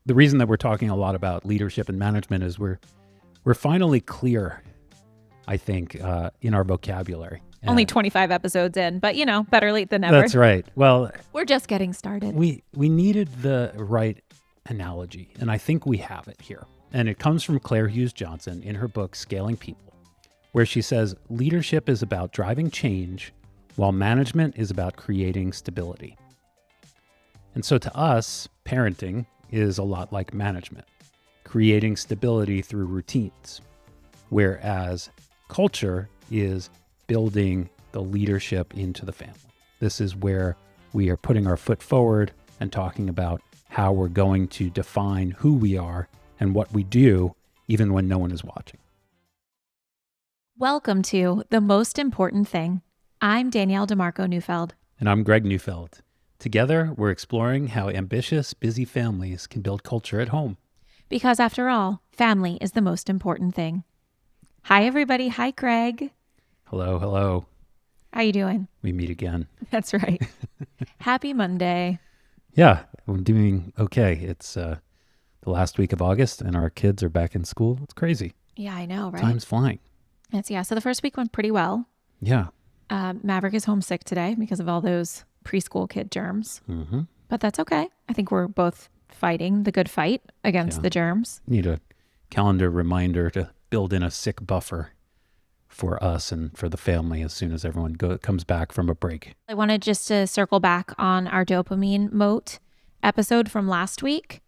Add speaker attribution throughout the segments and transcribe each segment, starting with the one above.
Speaker 1: the reason that we're talking a lot about leadership and management is we're finally clear, I think, in our vocabulary.
Speaker 2: Only 25 episodes in, but better late than never.
Speaker 1: That's right. Well,
Speaker 2: we're just getting started.
Speaker 1: We needed the right analogy, and I think we have it here. And it comes from Claire Hughes Johnson in her book, Scaling People, where she says, leadership is about driving change, while management is about creating stability. And so to us, parenting is a lot like management, creating stability through routines, whereas culture is building the leadership into the family. This is where we are putting our foot forward and talking about how we're going to define who we are and what we do, even when no one is watching.
Speaker 2: Welcome to The Most Important Thing. I'm Danielle DeMarco Neufeld.
Speaker 1: And I'm Greg Neufeld. Together, we're exploring how ambitious, busy families can build culture at home.
Speaker 2: Because after all, family is the most important thing. Hi, everybody. Hi, Greg.
Speaker 1: Hello, hello.
Speaker 2: How you doing?
Speaker 1: We meet again.
Speaker 2: That's right. Happy Monday.
Speaker 1: Yeah, I'm doing okay. It's the last week of August and our kids are back in school. It's crazy.
Speaker 2: Yeah, I know, right?
Speaker 1: Time's flying.
Speaker 2: So the first week went pretty well.
Speaker 1: Yeah.
Speaker 2: Maverick is homesick today because of all those preschool kid germs.
Speaker 1: Mm-hmm.
Speaker 2: But that's okay. I think we're both fighting the good fight against the germs.
Speaker 1: Need a calendar reminder to build in a sick buffer for us and for the family as soon as everyone comes back from a break.
Speaker 2: I wanted just to circle back on our dopamine moat episode from last week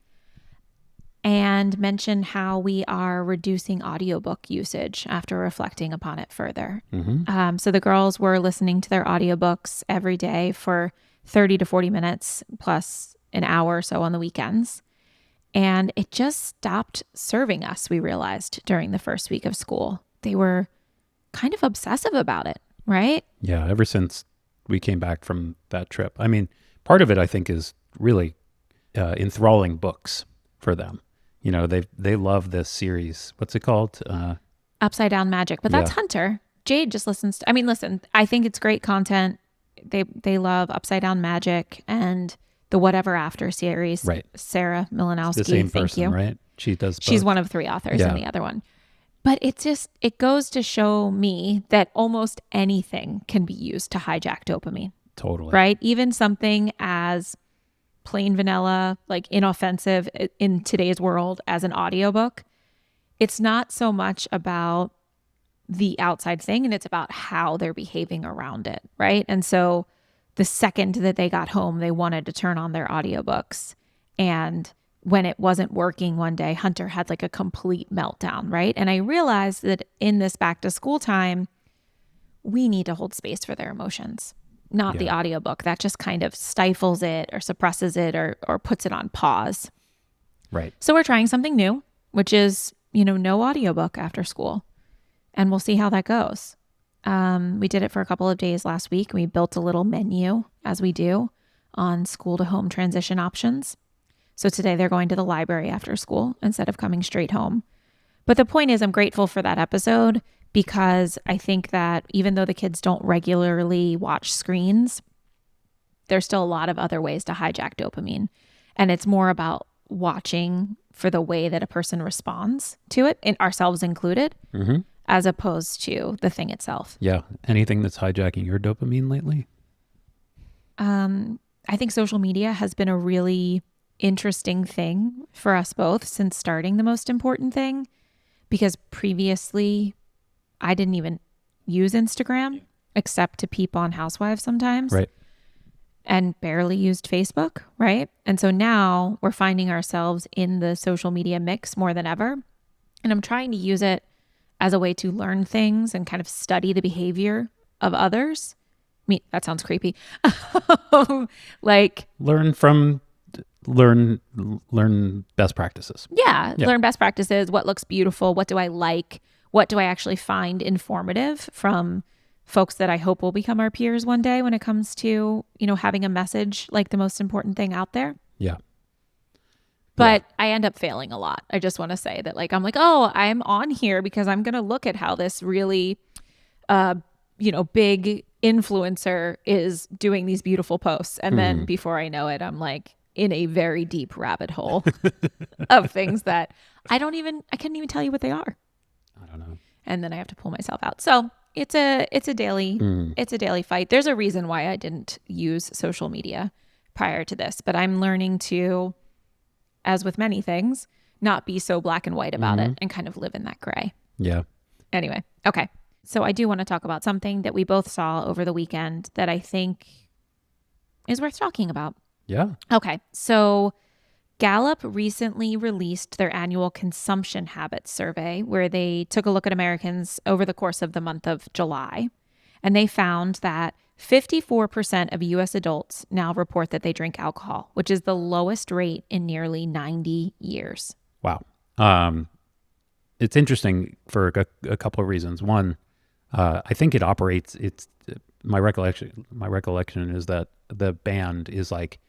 Speaker 2: and mention how we are reducing audiobook usage after reflecting upon it further.
Speaker 1: Mm-hmm.
Speaker 2: So the girls were listening to their audiobooks every day for 30 to 40 minutes plus an hour or so on the weekends. And it just stopped serving us, we realized, during the first week of school. They were kind of obsessive about it, right?
Speaker 1: Yeah, ever since we came back from that trip. I mean, part of it, I think, is really enthralling books for them. You know, they love this series. What's it called?
Speaker 2: Upside Down Magic. But that's Hunter. Jade just listens to, listen, I think it's great content. They love Upside Down Magic and the Whatever After series.
Speaker 1: Right.
Speaker 2: Sarah Milanowski.
Speaker 1: It's the same
Speaker 2: thank
Speaker 1: person,
Speaker 2: you.
Speaker 1: right? She does both.
Speaker 2: She's one of three authors in the other one. But it goes to show me that almost anything can be used to hijack dopamine.
Speaker 1: Totally.
Speaker 2: Right? Even something as plain vanilla, like inoffensive in today's world as an audiobook. It's not so much about the outside thing, and it's about how they're behaving around it, right? And so the second that they got home, they wanted to turn on their audiobooks. And when it wasn't working one day, Hunter had like a complete meltdown, right? And I realized that in this back to school time, we need to hold space for their emotions, not the audiobook. That just kind of stifles it or suppresses it or puts it on pause.
Speaker 1: Right.
Speaker 2: So we're trying something new, which is, no audiobook after school. And we'll see how that goes. We did it for a couple of days last week. We built a little menu, as we do, on school to home transition options. So today they're going to the library after school instead of coming straight home. But the point is, I'm grateful for that episode because I think that even though the kids don't regularly watch screens, there's still a lot of other ways to hijack dopamine. And it's more about watching for the way that a person responds to it, and ourselves included, as opposed to the thing itself.
Speaker 1: Yeah. Anything that's hijacking your dopamine lately?
Speaker 2: I think social media has been a really interesting thing for us both since starting The Most Important Thing, because previously I didn't even use Instagram except to peep on housewives sometimes.
Speaker 1: Right.
Speaker 2: And barely used Facebook, right? And so now we're finding ourselves in the social media mix more than ever. And I'm trying to use it as a way to learn things and kind of study the behavior of others. I mean, that sounds creepy. Like
Speaker 1: learn best practices.
Speaker 2: Yeah, learn best practices. What looks beautiful? What do I like? What do I actually find informative from folks that I hope will become our peers one day when it comes to, having a message like the most important thing out there?
Speaker 1: Yeah.
Speaker 2: But I end up failing a lot. I just want to say that I'm like, oh, I'm on here because I'm going to look at how this really, big influencer is doing these beautiful posts. And then before I know it, I'm like in a very deep rabbit hole of things that I couldn't even tell you what they are.
Speaker 1: I don't know.
Speaker 2: And then I have to pull myself out. So it's a daily fight. There's a reason why I didn't use social media prior to this, but I'm learning to, as with many things, not be so black and white about it and kind of live in that gray.
Speaker 1: Yeah.
Speaker 2: Anyway, okay. So I do want to talk about something that we both saw over the weekend that I think is worth talking about.
Speaker 1: Yeah.
Speaker 2: Okay. So Gallup recently released their annual consumption habits survey where they took a look at Americans over the course of the month of July. And they found that 54% of U.S. adults now report that they drink alcohol, which is the lowest rate in nearly 90 years.
Speaker 1: Wow. It's interesting for a couple of reasons. One, I think it operates. My recollection is that the band is like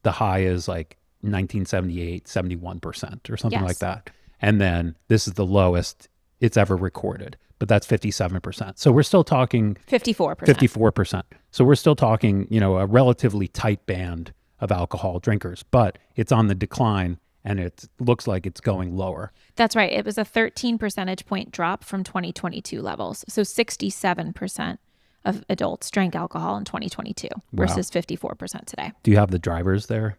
Speaker 1: the high is like 1978, 71% or something like that, and then this is the lowest it's ever recorded. But that's 57%. So we're still talking
Speaker 2: 54%.
Speaker 1: 54%. So we're still talking, a relatively tight band of alcohol drinkers, but it's on the decline. And it looks like it's going lower.
Speaker 2: That's right. It was a 13 percentage point drop from 2022 levels. So 67% of adults drank alcohol in 2022 versus 54% today.
Speaker 1: Do you have the drivers there?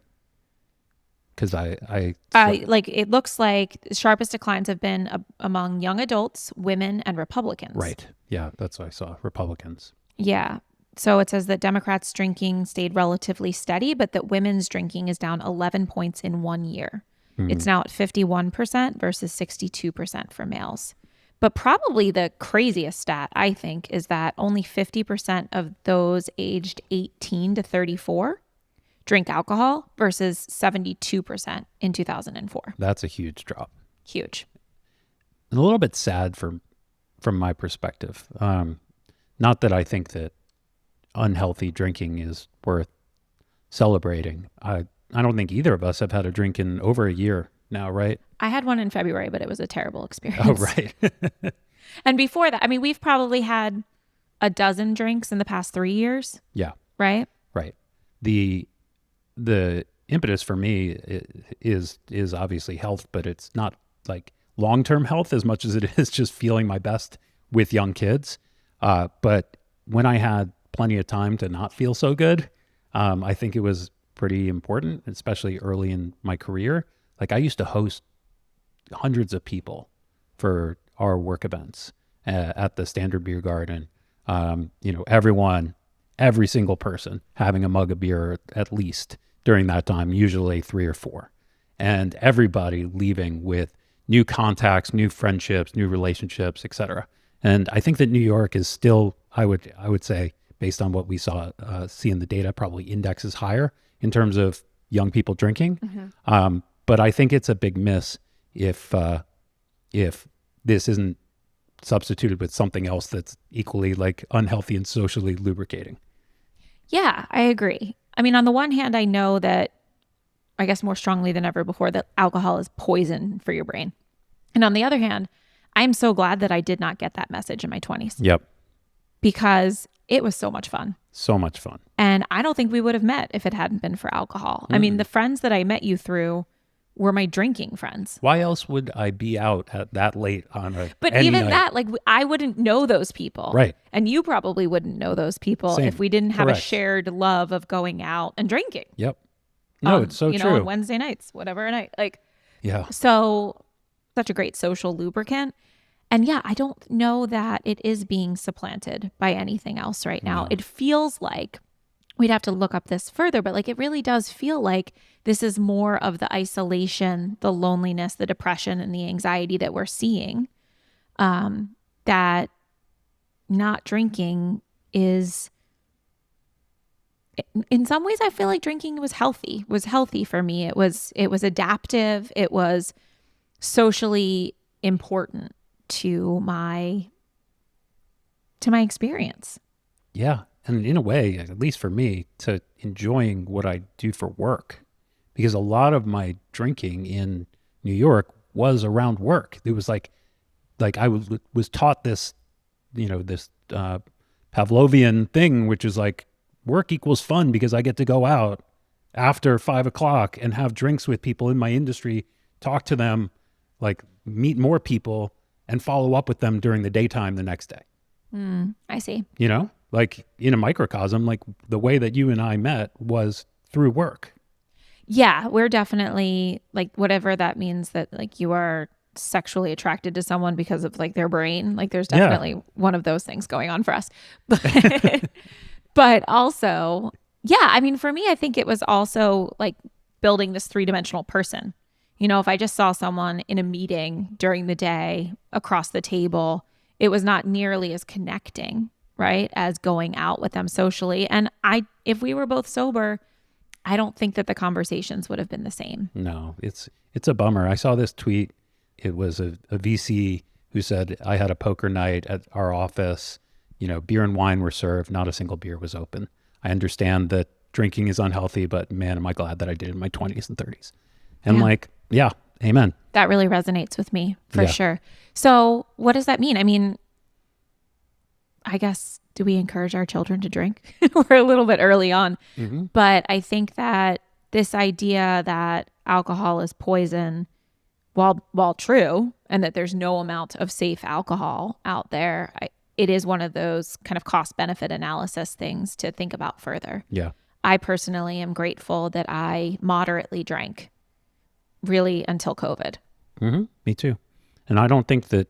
Speaker 1: Because
Speaker 2: it looks like the sharpest declines have been among young adults, women, and Republicans.
Speaker 1: Right. Yeah, that's what I saw. Republicans.
Speaker 2: Yeah. So it says that Democrats' drinking stayed relatively steady, but that women's drinking is down 11 points in 1 year. It's now at 51% versus 62% for males. But probably the craziest stat, I think, is that only 50% of those aged 18 to 34 drink alcohol versus 72% in 2004.
Speaker 1: That's a huge drop.
Speaker 2: Huge.
Speaker 1: A little bit sad from my perspective. Not that I think that unhealthy drinking is worth celebrating. I don't think either of us have had a drink in over a year now, right?
Speaker 2: I had one in February, but it was a terrible experience.
Speaker 1: Oh, right.
Speaker 2: And before that, we've probably had a dozen drinks in the past 3 years.
Speaker 1: Yeah.
Speaker 2: Right?
Speaker 1: Right. The impetus for me is obviously health, but it's not like long-term health as much as it is just feeling my best with young kids. But when I had plenty of time to not feel so good, I think it was pretty important, especially early in my career. Like I used to host hundreds of people for our work events at the Standard Beer Garden. Every single person having a mug of beer at least during that time, usually 3 or 4, and everybody leaving with new contacts, new friendships, new relationships, etc. And I think that New York is still, I would say, based on what we see in the data, probably indexes higher in terms of young people drinking. But I think it's a big miss if this isn't substituted with something else that's equally like unhealthy and socially lubricating.
Speaker 2: Yeah, I agree. On the one hand, I know that, I guess more strongly than ever before, that alcohol is poison for your brain. And on the other hand, I'm so glad that I did not get that message in my 20s.
Speaker 1: Yep.
Speaker 2: Because it was so much fun.
Speaker 1: So much fun.
Speaker 2: And I don't think we would have met if it hadn't been for alcohol. The friends that I met you through were my drinking friends.
Speaker 1: Why else would I be out at that late on a
Speaker 2: But
Speaker 1: any
Speaker 2: even
Speaker 1: night?
Speaker 2: that, like, I wouldn't know those people.
Speaker 1: Right.
Speaker 2: And you probably wouldn't know those people
Speaker 1: Same.
Speaker 2: if we didn't have
Speaker 1: Correct.
Speaker 2: a shared love of going out and drinking.
Speaker 1: Yep. No, it's so true.
Speaker 2: On Wednesday nights, whatever night.
Speaker 1: Yeah.
Speaker 2: So such a great social lubricant. And yeah, I don't know that it is being supplanted by anything else right now.
Speaker 1: No.
Speaker 2: It feels like, we'd have to look up this further, but it really does feel like this is more of the isolation, the loneliness, the depression, and the anxiety that we're seeing. That not drinking is, in some ways, I feel like drinking was healthy for me. It was adaptive. It was socially important to my experience.
Speaker 1: Yeah. And in a way, at least for me, to enjoying what I do for work, because a lot of my drinking in New York was around work. It was like I was taught this, this Pavlovian thing, which is like work equals fun because I get to go out after 5 o'clock and have drinks with people in my industry, talk to them, like meet more people and follow up with them during the daytime the next day.
Speaker 2: I see.
Speaker 1: You know, like in a microcosm, like the way that you and I met was through work.
Speaker 2: Yeah, we're definitely like whatever that means, that like you are sexually attracted to someone because of like their brain. Like there's definitely one of those things going on for us. But also, yeah, I mean, for me, I think it was also like building this three-dimensional person. You know, if I just saw someone in a meeting during the day across the table, it was not nearly as connecting, right, as going out with them socially. And if we were both sober, I don't think that the conversations would have been the same.
Speaker 1: No, it's a bummer. I saw this tweet. It was a VC who said, I had a poker night at our office. You know, beer and wine were served. Not a single beer was open. I understand that drinking is unhealthy, but man, am I glad that I did it in my 20s and 30s. And like, yeah, amen.
Speaker 2: That really resonates with me for sure. So what does that mean? I mean, I guess, do we encourage our children to drink? We're a little bit early on. But I think that this idea that alcohol is poison, while true, and that there's no amount of safe alcohol out there, it is one of those kind of cost benefit analysis things to think about further.
Speaker 1: Yeah.
Speaker 2: I personally am grateful that I moderately drank really until COVID.
Speaker 1: Me too. And I don't think that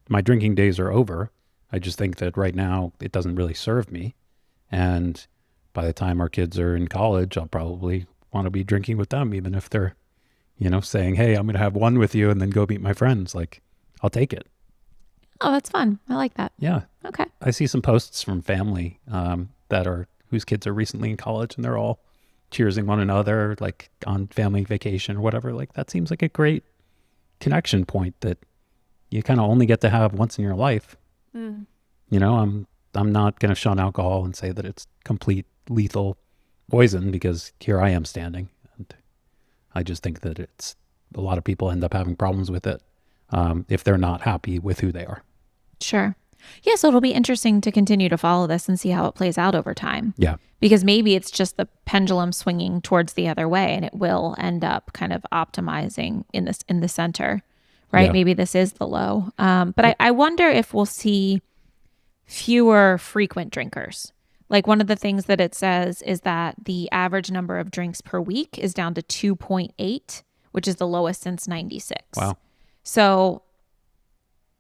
Speaker 1: my drinking days are over. I just think that right now it doesn't really serve me. And by the time our kids are in college, I'll probably want to be drinking with them, even if they're, you know, saying, hey, I'm going to have one with you and then go meet my friends. Like, I'll take it.
Speaker 2: Oh, that's fun. I like that.
Speaker 1: Yeah.
Speaker 2: Okay.
Speaker 1: I see some posts from family whose kids are recently in college, and they're all cheersing one another, like on family vacation or whatever. Like, that seems like a great connection point that you kind of only get to have once in your life. You know, I'm not going to shun alcohol and say that it's complete lethal poison, because here I am standing, and I just think that a lot of people end up having problems with it if they're not happy with who they are.
Speaker 2: Sure. Yeah, so it'll be interesting to continue to follow this and see how it plays out over time.
Speaker 1: Yeah.
Speaker 2: Because maybe it's just the pendulum swinging towards the other way, and it will end up kind of optimizing in the center, right?
Speaker 1: Yeah.
Speaker 2: Maybe this is the low. But I wonder if we'll see fewer frequent drinkers. Like one of the things that it says is that the average number of drinks per week is down to 2.8, which is the lowest since 96.
Speaker 1: Wow.
Speaker 2: So,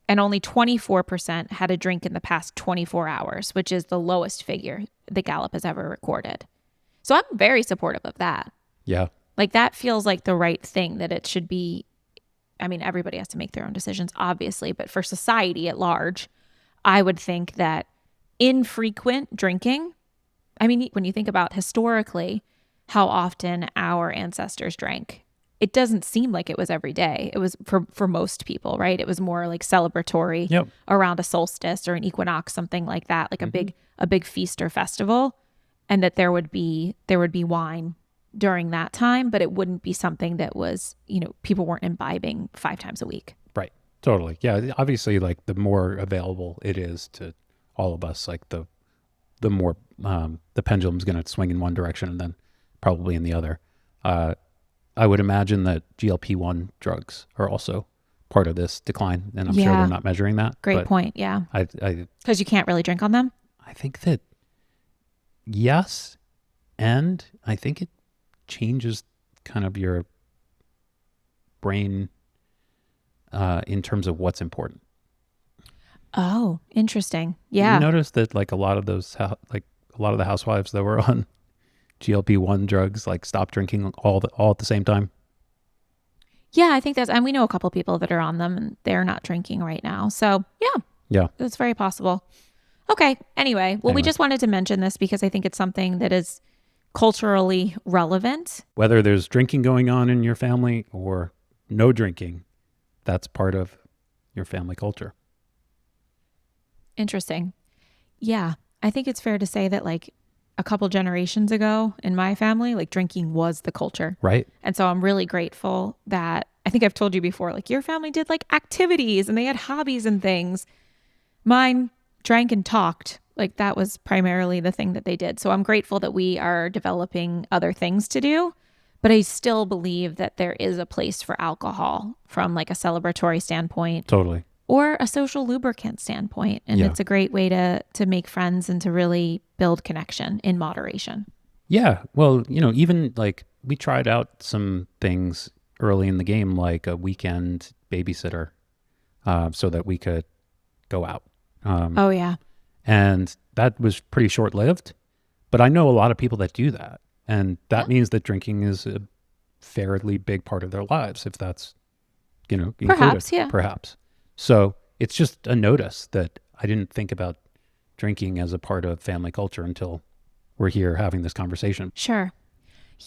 Speaker 2: and only 24% had a drink in the past 24 hours, which is the lowest figure the Gallup has ever recorded. So I'm very supportive of that.
Speaker 1: Yeah.
Speaker 2: Like that feels like the right thing, that it should be. I mean, everybody has to make their own decisions, obviously, but for society at large, I would think that infrequent drinking, I mean, when you think about historically how often our ancestors drank, it doesn't seem like it was every day. It was for most people, right? It was more like celebratory around a solstice or an equinox, something like that, like a big feast or festival, and that there would be wine during that time, but it wouldn't be something that was, you know, people weren't imbibing 5 times a week.
Speaker 1: Right. Totally. Yeah. Obviously, like the more available it is to all of us, like the more the pendulum's going to swing in one direction and then probably in the other. I would imagine that GLP-1 drugs are also part of this decline, and I'm sure they're not measuring that.
Speaker 2: Great point. Yeah. Because you can't really drink on them.
Speaker 1: I think that yes, and I think it changes kind of your brain in terms of what's important.
Speaker 2: Oh, interesting. Yeah.
Speaker 1: You notice that like a lot of the housewives that were on GLP-1 drugs like stopped drinking all at the same time.
Speaker 2: Yeah, I think and we know a couple of people that are on them and they're not drinking right now. So yeah, it's very possible. Okay. Anyway, we just wanted to mention this because I think it's something that is culturally relevant.
Speaker 1: Whether there's drinking going on in your family or no drinking, that's part of your family culture.
Speaker 2: Interesting. Yeah. I think it's fair to say that like a couple generations ago in my family, like drinking was the culture.
Speaker 1: Right.
Speaker 2: And so I'm really grateful that I think I've told you before, like your family did like activities and they had hobbies and things. Mine drank and talked Like that was primarily the thing that they did. So I'm grateful that we are developing other things to do, but I still believe that there is a place for alcohol from like a celebratory standpoint
Speaker 1: Totally.
Speaker 2: or a social lubricant standpoint. And
Speaker 1: Yeah.
Speaker 2: it's a great way to make friends and to really build connection in moderation.
Speaker 1: Yeah. Well, even like we tried out some things early in the game, like a weekend babysitter, so that we could go out.
Speaker 2: Oh, yeah.
Speaker 1: And that was pretty short lived. But I know a lot of people that do that. And that means that drinking is a fairly big part of their lives, if that's, included.
Speaker 2: Perhaps, yeah.
Speaker 1: Perhaps. So it's just a notice that I didn't think about drinking as a part of family culture until we're here having this conversation.
Speaker 2: Sure.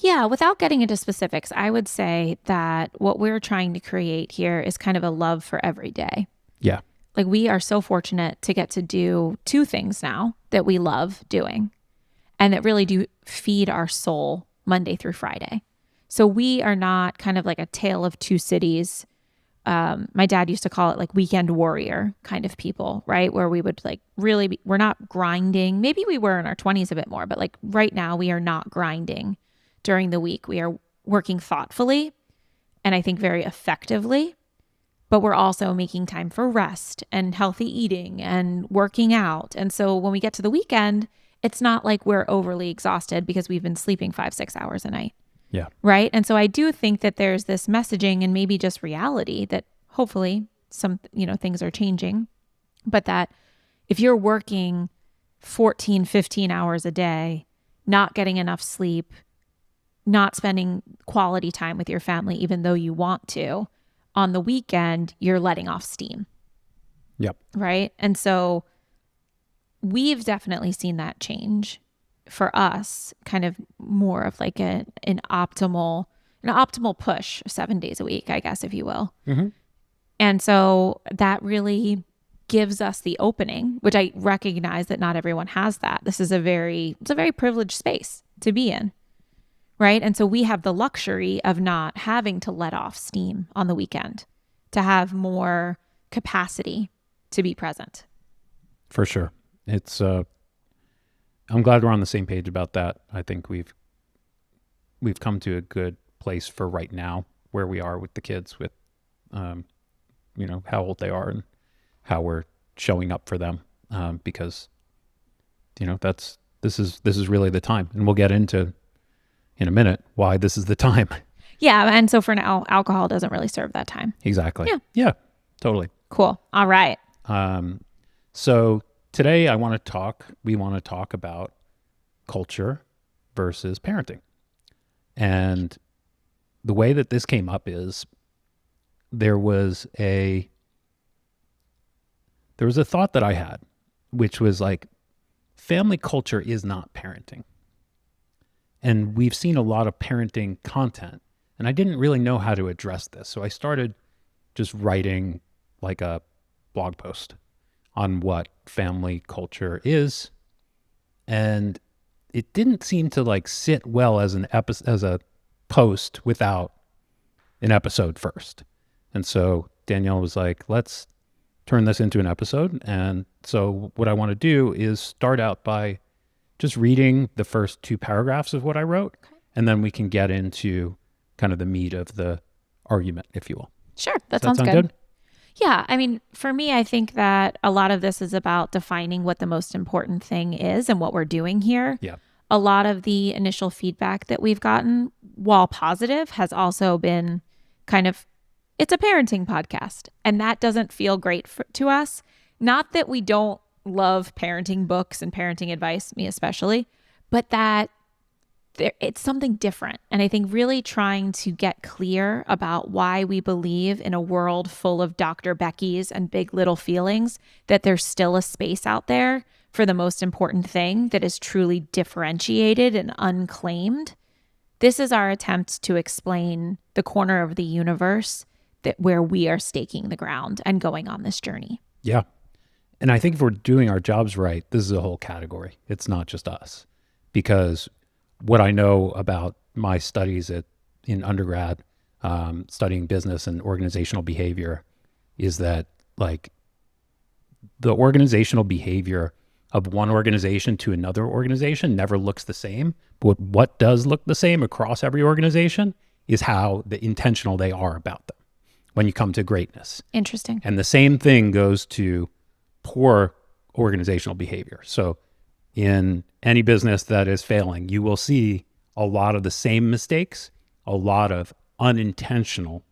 Speaker 2: Yeah, without getting into specifics, I would say that what we're trying to create here is kind of a love for every day.
Speaker 1: Yeah.
Speaker 2: Like we are so fortunate to get to do two things now that we love doing and that really do feed our soul Monday through Friday. So we are not kind of like a tale of two cities. My dad used to call it like weekend warrior kind of people, right? Where we would like really we're not grinding. Maybe we were in our 20s a bit more, but like right now we are not grinding during the week. We are working thoughtfully and I think very effectively, but we're also making time for rest and healthy eating and working out. And so when we get to the weekend, it's not like we're overly exhausted because we've been sleeping 5-6 hours a night.
Speaker 1: Yeah.
Speaker 2: Right. And so I do think that there's this messaging and maybe just reality that hopefully some, things are changing, but that if you're working 14, 15 hours a day, not getting enough sleep, not spending quality time with your family, even though you want to, on the weekend, you're letting off steam.
Speaker 1: Yep.
Speaker 2: Right. And so we've definitely seen that change for us, kind of more of like an optimal push 7 days a week, I guess, if you will.
Speaker 1: Mm-hmm.
Speaker 2: And so that really gives us the opening, which I recognize that not everyone has that. This is it's a very privileged space to be in. Right. And so we have the luxury of not having to let off steam on the weekend, to have more capacity to be present.
Speaker 1: For sure. It's, I'm glad we're on the same page about that. I think we've come to a good place for right now where we are with the kids, with, how old they are and how we're showing up for them. Because, this is really the time, and we'll get into in a minute why this is the time.
Speaker 2: Yeah. And so for now, alcohol doesn't really serve that time.
Speaker 1: Exactly.
Speaker 2: Yeah.
Speaker 1: Yeah, totally.
Speaker 2: Cool. All right.
Speaker 1: So today we want to talk about culture versus parenting. And the way that this came up is there was a thought that I had, which was like, family culture is not parenting. And we've seen a lot of parenting content, and I didn't really know how to address this. So I started just writing like a blog post on what family culture is. And it didn't seem to like sit well as as a post without an episode first. And so Danielle was like, let's turn this into an episode. And so what I want to do is start out by just reading the first 2 paragraphs of what I wrote, and then we can get into kind of the meat of the argument, if you will.
Speaker 2: Sure.
Speaker 1: Does
Speaker 2: That sounds
Speaker 1: good.
Speaker 2: Yeah. I mean, for me, I think that a lot of this is about defining what the most important thing is and what we're doing here.
Speaker 1: Yeah.
Speaker 2: A lot of the initial feedback that we've gotten, while positive, has also been kind of, it's a parenting podcast. And that doesn't feel great to us. Not that we don't love parenting books and parenting advice, me especially, but that it's something different. And I think really trying to get clear about why we believe in a world full of Dr. Becky's and big little feelings, that there's still a space out there for the most important thing that is truly differentiated and unclaimed. This is our attempt to explain the corner of the universe where we are staking the ground and going on this journey.
Speaker 1: Yeah. And I think if we're doing our jobs right, this is a whole category. It's not just us. Because what I know about my studies in undergrad, studying business and organizational behavior, is that like the organizational behavior of one organization to another organization never looks the same. But what does look the same across every organization is how intentional they are about them when you come to greatness.
Speaker 2: Interesting.
Speaker 1: And the same thing goes to poor organizational behavior. So in any business that is failing, you will see a lot of the same mistakes, a lot of unintentional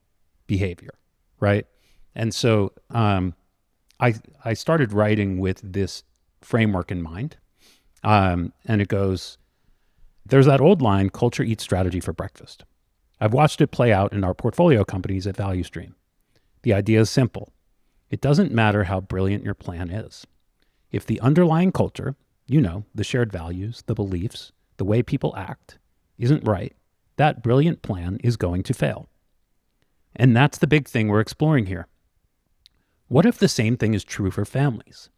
Speaker 1: behavior, right? And so I started writing with this framework in mind. And it goes, there's that old line, culture eats strategy for breakfast. I've watched it play out in our portfolio companies at ValueStream. The idea is simple. It doesn't matter how brilliant your plan is. If the underlying culture, the shared values, the beliefs, the way people act, isn't right, that brilliant plan is going to fail. And that's the big thing we're exploring here. What if the same thing is true for families?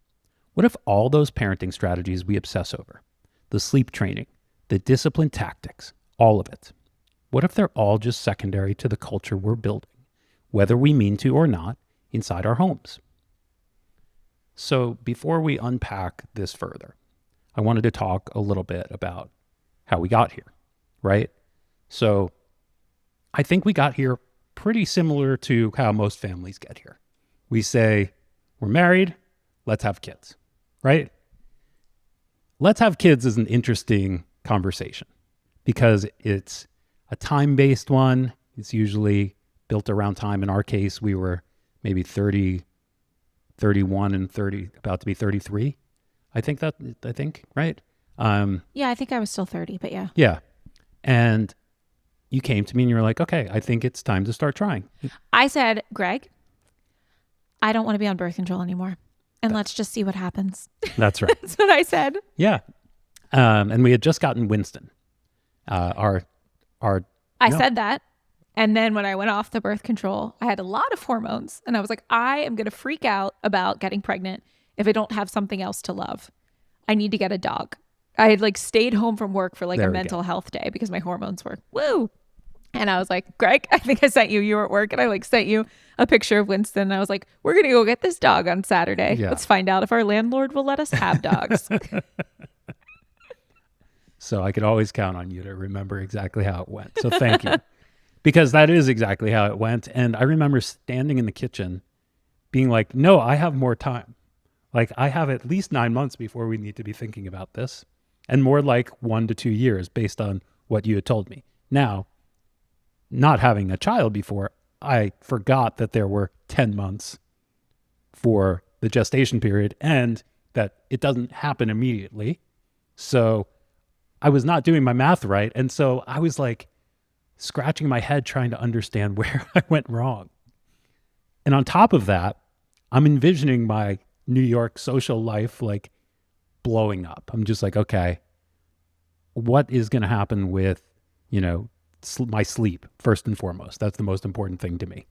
Speaker 1: What if all those parenting strategies we obsess over, the sleep training, the discipline tactics, all of it, what if they're all just secondary to the culture we're building, whether we mean to or not, inside our homes? So before we unpack this further, I wanted to talk a little bit about how we got here, right? So I think we got here pretty similar to how most families get here. We say, we're married, let's have kids, right? Let's have kids is an interesting conversation because it's a time-based one. It's usually built around time. In our case, we were maybe 30, 31 and 30, about to be 33. I think, right?
Speaker 2: Yeah, I think I was still 30, but yeah.
Speaker 1: Yeah. And you came to me and you were like, okay, I think it's time to start trying.
Speaker 2: I said, Greg, I don't want to be on birth control anymore. And let's just see what happens.
Speaker 1: That's right.
Speaker 2: That's what I said.
Speaker 1: Yeah. And we had just gotten Winston. I
Speaker 2: said that. And then when I went off the birth control, I had a lot of hormones. And I was like, I am going to freak out about getting pregnant if I don't have something else to love. I need to get a dog. I had stayed home from work for a mental health day because my hormones were woo. And I was like, Greg, I think I sent you were at work. And I sent you a picture of Winston. And I was like, we're going to go get this dog on Saturday. Yeah. Let's find out if our landlord will let us have dogs.
Speaker 1: So I could always count on you to remember exactly how it went. So thank you. Because that is exactly how it went. And I remember standing in the kitchen being like, no, I have more time. I have at least 9 months before we need to be thinking about this. And more like 1 to 2 years based on what you had told me. Now, not having a child before, I forgot that there were 10 months for the gestation period and that it doesn't happen immediately. So I was not doing my math right. And so I was scratching my head trying to understand where I went wrong. And on top of that, I'm envisioning my New York social life blowing up. I'm just okay, what is going to happen with, my sleep first and foremost? That's the most important thing to me.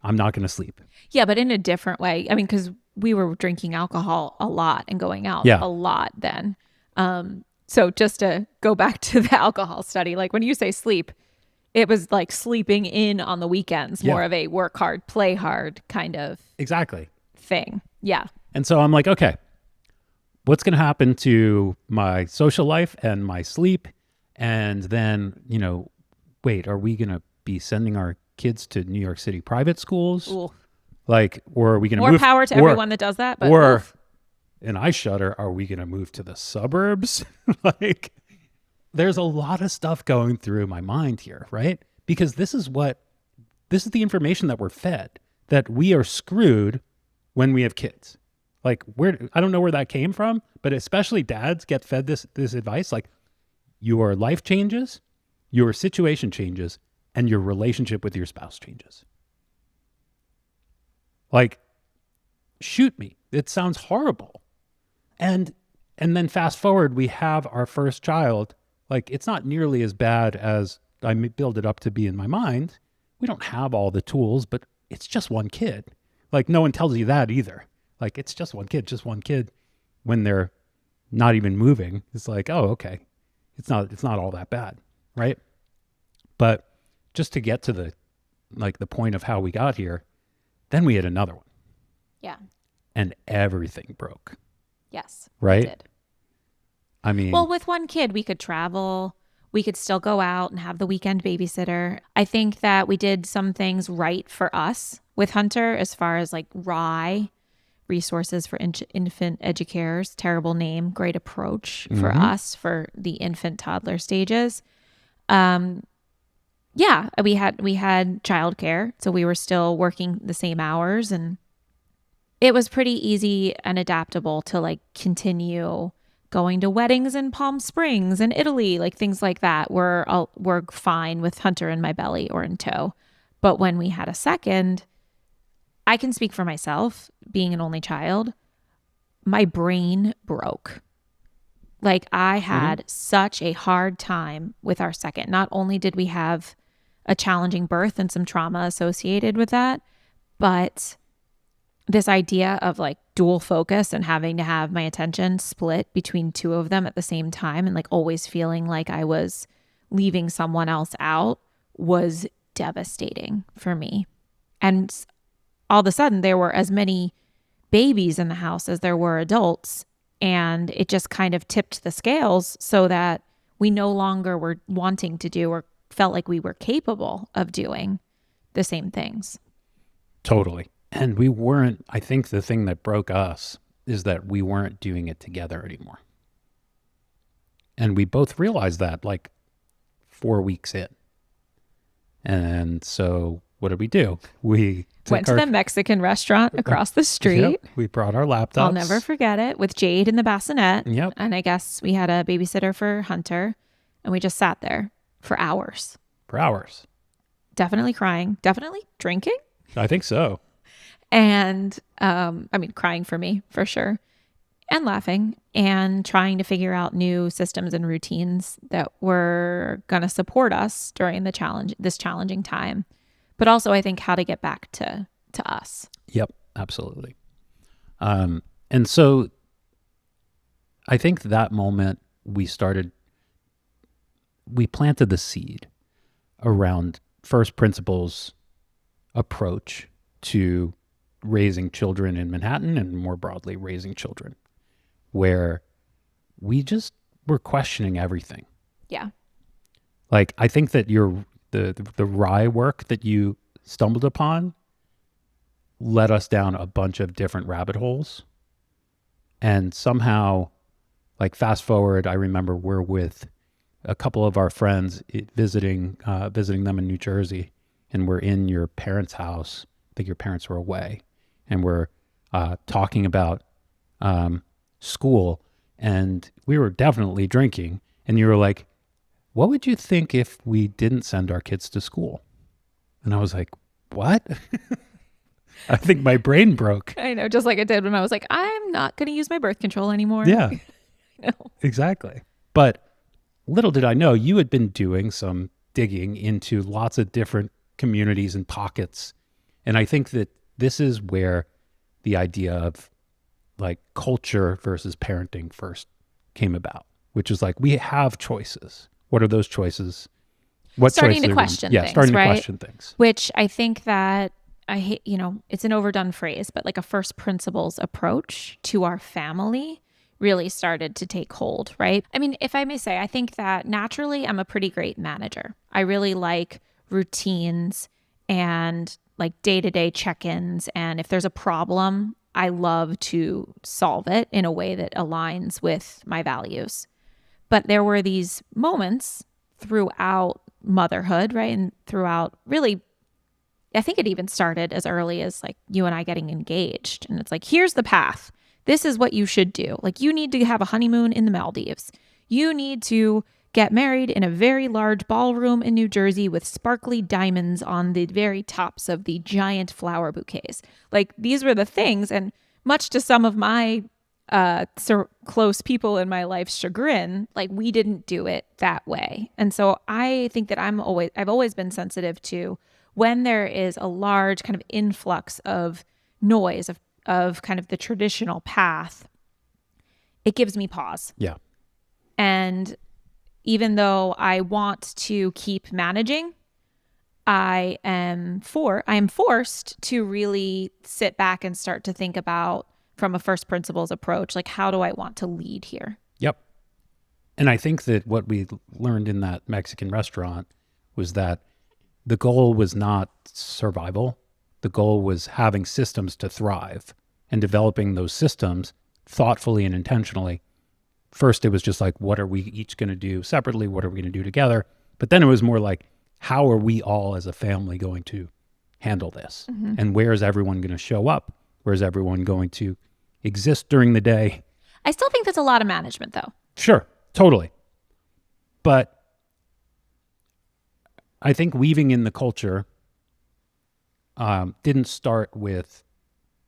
Speaker 1: I'm not going to sleep.
Speaker 2: Yeah, but in a different way. I mean, because we were drinking alcohol a lot and going out a lot then. So just to go back to the alcohol study, when you say sleep, it was sleeping in on the weekends, more of a work hard, play hard kind of
Speaker 1: exactly
Speaker 2: thing. Yeah.
Speaker 1: And so I'm okay, what's going to happen to my social life and my sleep? And then, wait, are we going to be sending our kids to New York City private schools?
Speaker 2: Ooh.
Speaker 1: Or are we going to
Speaker 2: move? More power to everyone that does that. But
Speaker 1: or, and I shudder, are we going to move to the suburbs? There's a lot of stuff going through my mind here, right? Because this is the information that we're fed, that we are screwed when we have kids. I don't know where that came from, but especially dads get fed this advice, your life changes, your situation changes, and your relationship with your spouse changes. Shoot me. It sounds horrible. And then fast forward, we have our first child. It's not nearly as bad as I build it up to be in my mind. We don't have all the tools, but it's just one kid. No one tells you that either. It's just one kid when they're not even moving. It's oh, okay. It's not all that bad, right? But just to get to the point of how we got here, then we had another one.
Speaker 2: Yeah.
Speaker 1: And everything broke.
Speaker 2: Yes.
Speaker 1: right?
Speaker 2: I did.
Speaker 1: I mean,
Speaker 2: Well, with one kid, we could travel. We could still go out and have the weekend babysitter. I think that we did some things right for us with Hunter as far as like RIE, Resources for Infant Educators, terrible name, great approach for us for the infant toddler stages. Yeah, we had childcare, so we were still working the same hours, and it was pretty easy and adaptable to like continue going to weddings in Palm Springs and Italy, like things like that were fine with Hunter in my belly or in tow. But when we had a second, I can speak for myself, being an only child, my brain broke. Like I had such a hard time with our second. Not only did we have a challenging birth and some trauma associated with that, but this idea of like dual focus and having to have my attention split between two of them at the same time and like always feeling like I was leaving someone else out was devastating for me. And all of a sudden there were as many babies in the house as there were adults, and it just kind of tipped the scales so that we no longer were wanting to do or felt like we were capable of doing the same things.
Speaker 1: totally. And we weren't, I think the thing that broke us is that we weren't doing it together anymore. And we both realized that like 4 weeks in. And so what did we do? We
Speaker 2: went to the Mexican restaurant across the street.
Speaker 1: Yep, we brought our laptops.
Speaker 2: I'll never forget it, with Jade in the bassinet.
Speaker 1: Yep.
Speaker 2: And I guess we had a babysitter for Hunter, and we just sat there for hours.
Speaker 1: For hours.
Speaker 2: Definitely crying, definitely drinking.
Speaker 1: I think so.
Speaker 2: And I mean, crying for me, for sure. And laughing and trying to figure out new systems and routines that were going to support us during this challenging time. But also, I think, how to get back to us.
Speaker 1: Yep, absolutely. And so I think that moment we planted the seed around first principles approach to raising children in Manhattan and more broadly raising children, where we just were questioning everything.
Speaker 2: Yeah.
Speaker 1: Like, I think that the RIE work that you stumbled upon led us down a bunch of different rabbit holes. And somehow, like, fast forward, I remember we're with a couple of our friends visiting them in New Jersey, and we're in your parents' house. I think your parents were away, and we're talking about school, and we were definitely drinking. And you were like, what would you think if we didn't send our kids to school? And I was like, what? I think my brain broke.
Speaker 2: I know, just like it did when I was like, I'm not going to use my birth control anymore.
Speaker 1: Yeah,
Speaker 2: No.
Speaker 1: exactly. But little did I know, you had been doing some digging into lots of different communities and pockets. And I think that this is where the idea of like culture versus parenting first came about, which is like, we have choices. What are those choices?
Speaker 2: Starting to question things,
Speaker 1: starting
Speaker 2: right?
Speaker 1: to question things.
Speaker 2: Which I think that I hate, it's an overdone phrase, but like a first principles approach to our family really started to take hold, right? I mean, if I may say, I think that naturally I'm a pretty great manager. I really like routines and like day-to-day check-ins. And if there's a problem, I love to solve it in a way that aligns with my values. But there were these moments throughout motherhood, right? And throughout really, I think it even started as early as like you and I getting engaged. And it's like, here's the path. This is what you should do. Like, you need to have a honeymoon in the Maldives. You need to get married in a very large ballroom in New Jersey with sparkly diamonds on the very tops of the giant flower bouquets. Like, these were the things. And much to some of my close people in my life's chagrin, like, we didn't do it that way. And so I think that I've always been sensitive to when there is a large kind of influx of noise of kind of the traditional path, it gives me pause.
Speaker 1: Yeah.
Speaker 2: And even though I want to keep managing, I am forced to really sit back and start to think about from a first principles approach. Like, how do I want to lead here?
Speaker 1: Yep. And I think that what we learned in that Mexican restaurant was that the goal was not survival. The goal was having systems to thrive and developing those systems thoughtfully and intentionally. First, it was just like, what are we each going to do separately? What are we going to do together? But then it was more like, how are we all as a family going to handle this?
Speaker 2: Mm-hmm.
Speaker 1: And where is everyone going to show up? Where is everyone going to exist during the day?
Speaker 2: I still think that's a lot of management, though.
Speaker 1: Sure, totally. But I think weaving in the culture didn't start with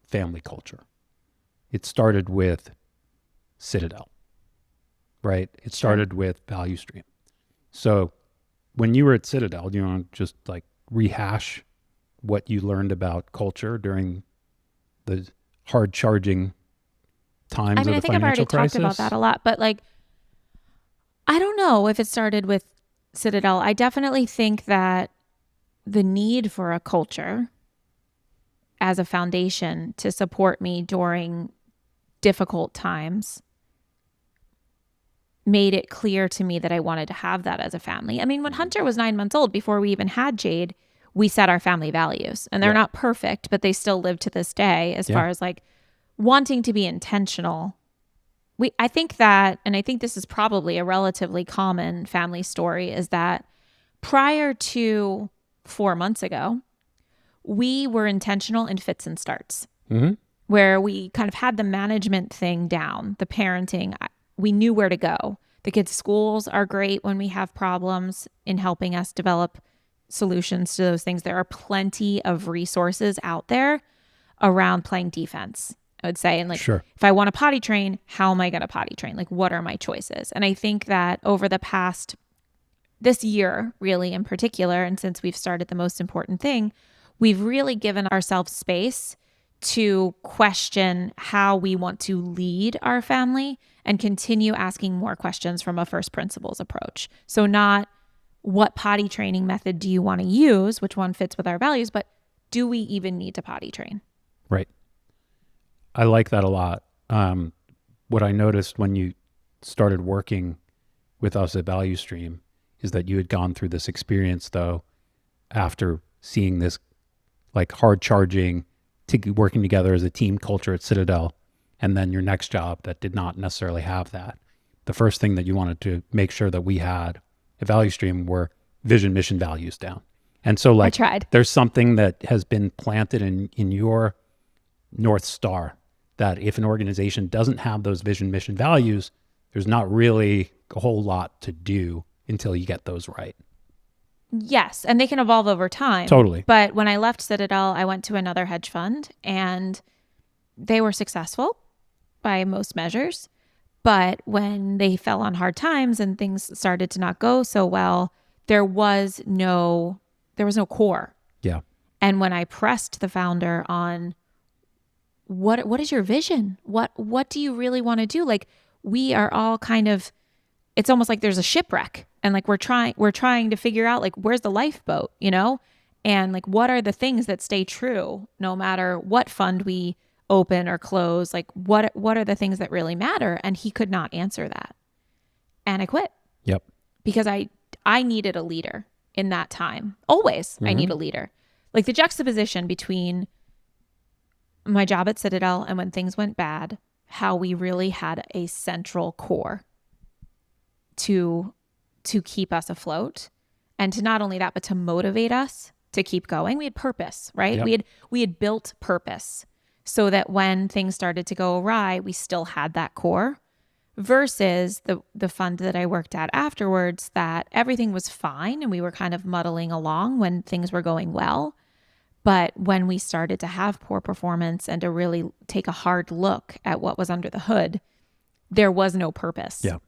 Speaker 1: family culture. It started with Citadel, right? It started with Value Stream. So when you were at Citadel, do you want to just like rehash what you learned about culture during the hard charging times of the financial crisis?
Speaker 2: I think I've already talked about that a lot, but like, I don't know if it started with Citadel. I definitely think that the need for a culture as a foundation to support me during difficult times made it clear to me that I wanted to have that as a family. I mean, when Hunter was 9 months old, before we even had Jade, we set our family values, and they're not perfect, but they still live to this day as far as like wanting to be intentional. I think that, and I think this is probably a relatively common family story, is that prior to 4 months ago, we were intentional in fits and starts, where we kind of had the management thing down, the parenting. We knew where to go. The kids' schools are great when we have problems in helping us develop solutions to those things. There are plenty of resources out there around playing defense, I would say. And like, if I want to potty train, how am I going to potty train? Like, what are my choices? And I think that over the past, this year, really in particular, and since we've started the most important thing, we've really given ourselves space to question how we want to lead our family and continue asking more questions from a first principles approach. So not what potty training method do you want to use, which one fits with our values, but do we even need to potty train?
Speaker 1: Right. I like that a lot. What I noticed when you started working with us at Value Stream is that you had gone through this experience, though, after seeing this like hard charging, working together as a team culture at Citadel, and then your next job that did not necessarily have that. The first thing that you wanted to make sure that we had at Value Stream were vision, mission, values down. And so like, there's something that has been planted in your North Star that if an organization doesn't have those vision, mission, values, there's not really a whole lot to do until you get those right.
Speaker 2: Yes, and they can evolve over time.
Speaker 1: Totally.
Speaker 2: But when I left Citadel, I went to another hedge fund, and they were successful by most measures. But when they fell on hard times and things started to not go so well, there was no core.
Speaker 1: Yeah.
Speaker 2: And when I pressed the founder on what is your vision? What do you really want to do? Like, we are all kind of, it's almost like there's a shipwreck, and like we're trying to figure out like, where's the lifeboat, you know? And like, what are the things that stay true no matter what fund we open or close? Like, what are the things that really matter? And he could not answer that. And I quit.
Speaker 1: Yep.
Speaker 2: Because I needed a leader in that time. Always I need a leader. Like, the juxtaposition between my job at Citadel and when things went bad, how we really had a central core to keep us afloat, and to not only that, but to motivate us to keep going. We had purpose, right? Yep. We had built purpose so that when things started to go awry, we still had that core, versus the fund that I worked at afterwards, that everything was fine and we were kind of muddling along when things were going well. But when we started to have poor performance and to really take a hard look at what was under the hood, there was no purpose.
Speaker 1: Yeah.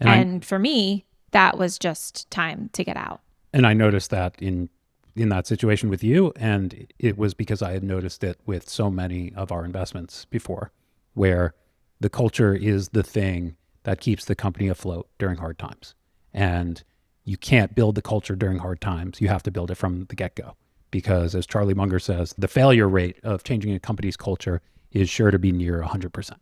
Speaker 2: And for me, that was just time to get out.
Speaker 1: And I noticed that in that situation with you, and it was because I had noticed it with so many of our investments before, where the culture is the thing that keeps the company afloat during hard times. And you can't build the culture during hard times. You have to build it from the get-go. Because as Charlie Munger says, the failure rate of changing a company's culture is sure to be near 100%.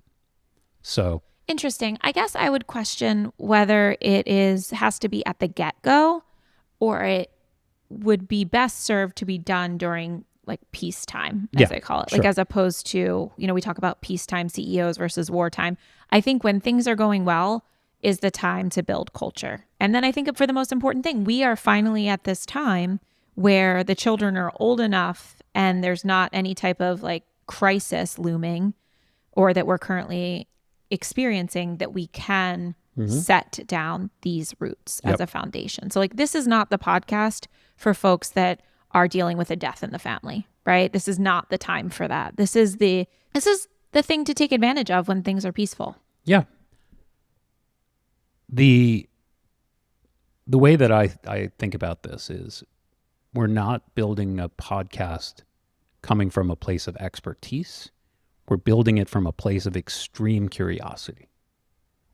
Speaker 1: So
Speaker 2: Interesting. I guess I would question whether has to be at the get-go, or it would be best served to be done during like peacetime, as I call it,
Speaker 1: sure.
Speaker 2: like as opposed to, we talk about peacetime CEOs versus wartime. I think when things are going well is the time to build culture. And then I think for the most important thing, we are finally at this time where the children are old enough and there's not any type of like crisis looming or that we're currently experiencing, that we can set down these roots as a foundation. So like, this is not the podcast for folks that are dealing with a death in the family, right? This is not the time for that. This is the thing to take advantage of when things are peaceful.
Speaker 1: Yeah. The way that I think about this is, we're not building a podcast coming from a place of expertise. We're building it from a place of extreme curiosity,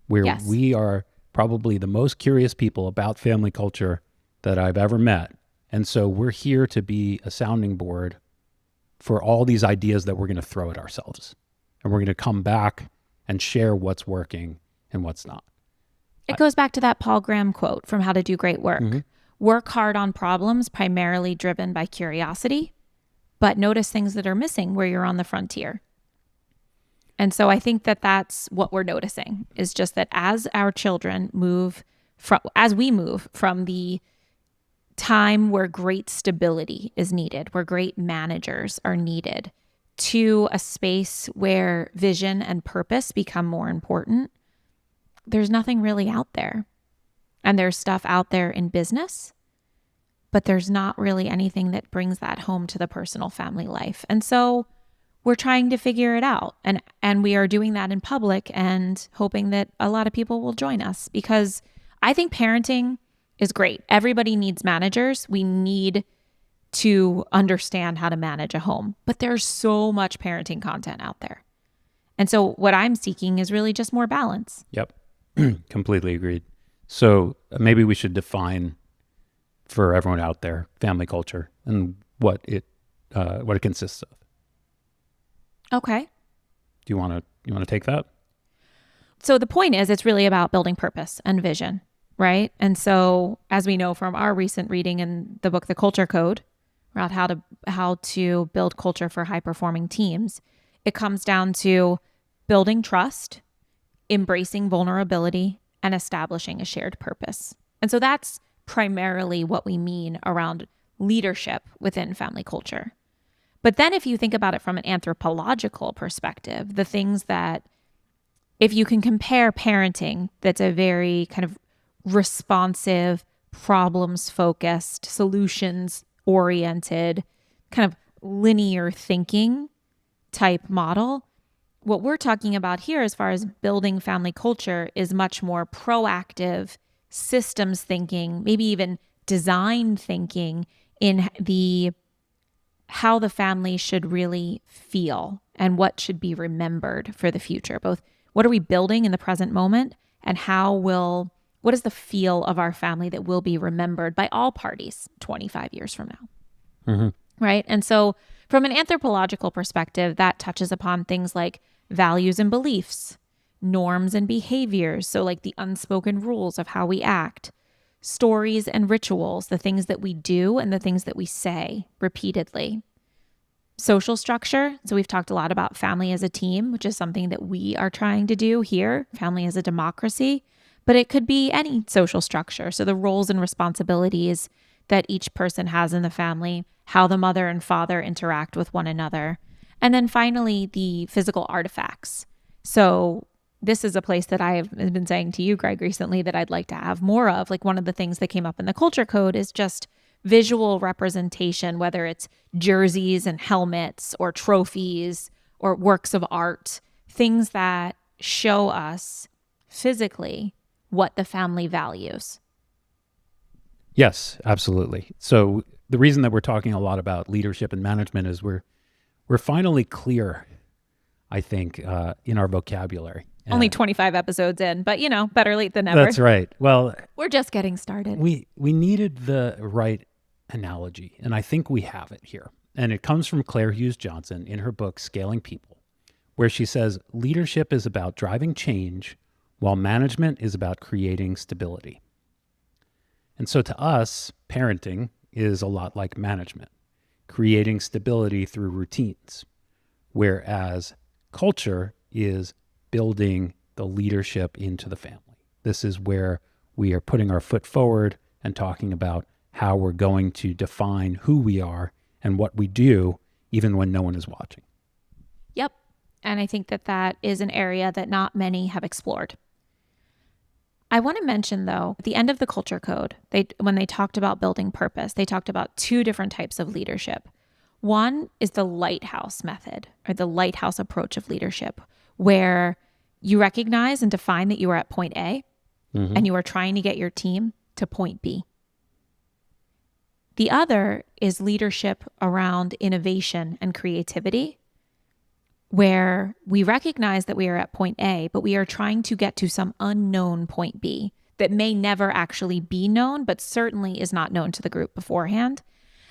Speaker 1: where we are probably the most curious people about family culture that I've ever met. And so we're here to be a sounding board for all these ideas that we're going to throw at ourselves. And we're going to come back and share what's working and what's not.
Speaker 2: It goes back to that Paul Graham quote from How to Do Great Work. Work hard on problems primarily driven by curiosity, but notice things that are missing where you're on the frontier. And so I think that that's what we're noticing, is just that as our children as we move from the time where great stability is needed, where great managers are needed, to a space where vision and purpose become more important, there's nothing really out there. And there's stuff out there in business, but there's not really anything that brings that home to the personal family life. And so we're trying to figure it out. And we are doing that in public and hoping that a lot of people will join us, because I think parenting is great. Everybody needs managers. We need to understand how to manage a home, but there's so much parenting content out there. And so what I'm seeking is really just more balance.
Speaker 1: Yep. Completely agreed. So maybe we should define for everyone out there family culture and what it consists of.
Speaker 2: Okay.
Speaker 1: Do you want to take that?
Speaker 2: So the point is, it's really about building purpose and vision, right? And so, as we know from our recent reading in the book, The Culture Code, about how to build culture for high-performing teams, it comes down to building trust, embracing vulnerability, and establishing a shared purpose. And so that's primarily what we mean around leadership within family culture. But then if you think about it from an anthropological perspective, the things that, if you can compare parenting, that's a very kind of responsive, problems-focused, solutions-oriented, kind of linear thinking type model, what we're talking about here as far as building family culture is much more proactive, systems thinking, maybe even design thinking in how the family should really feel and what should be remembered for the future. Both what are we building in the present moment, and what is the feel of our family that will be remembered by all parties 25 years from now. Right? And so from an anthropological perspective, that touches upon things like values and beliefs, norms and behaviors. So like the unspoken rules of how we act, stories and rituals, the things that we do and the things that we say repeatedly. Social structure. So we've talked a lot about family as a team, which is something that we are trying to do here, family as a democracy, but it could be any social structure. So the roles and responsibilities that each person has in the family, how the mother and father interact with one another. And then finally, the physical artifacts. So this is a place that I have been saying to you, Greg, recently that I'd like to have more of. Like one of the things that came up in the culture code is just visual representation, whether it's jerseys and helmets or trophies or works of art, things that show us physically what the family values.
Speaker 1: Yes, absolutely. So the reason that we're talking a lot about leadership and management is we're finally clear, I think, in our vocabulary.
Speaker 2: Only 25 episodes in, but better late than never.
Speaker 1: That's right. Well,
Speaker 2: we're just getting started.
Speaker 1: We needed the right analogy, and I think we have it here. And it comes from Claire Hughes Johnson in her book, Scaling People, where she says leadership is about driving change while management is about creating stability. And so to us, parenting is a lot like management, creating stability through routines, whereas culture is building the leadership into the family. This is where we are putting our foot forward and talking about how we're going to define who we are and what we do, even when no one is watching.
Speaker 2: Yep. And I think that that is an area that not many have explored. I want to mention, though, at the end of the culture code, when they talked about building purpose, they talked about two different types of leadership. One is the lighthouse method, or the lighthouse approach of leadership, where you recognize and define that you are at point A and you are trying to get your team to point B. The other is leadership around innovation and creativity, where we recognize that we are at point A, but we are trying to get to some unknown point B that may never actually be known, but certainly is not known to the group beforehand.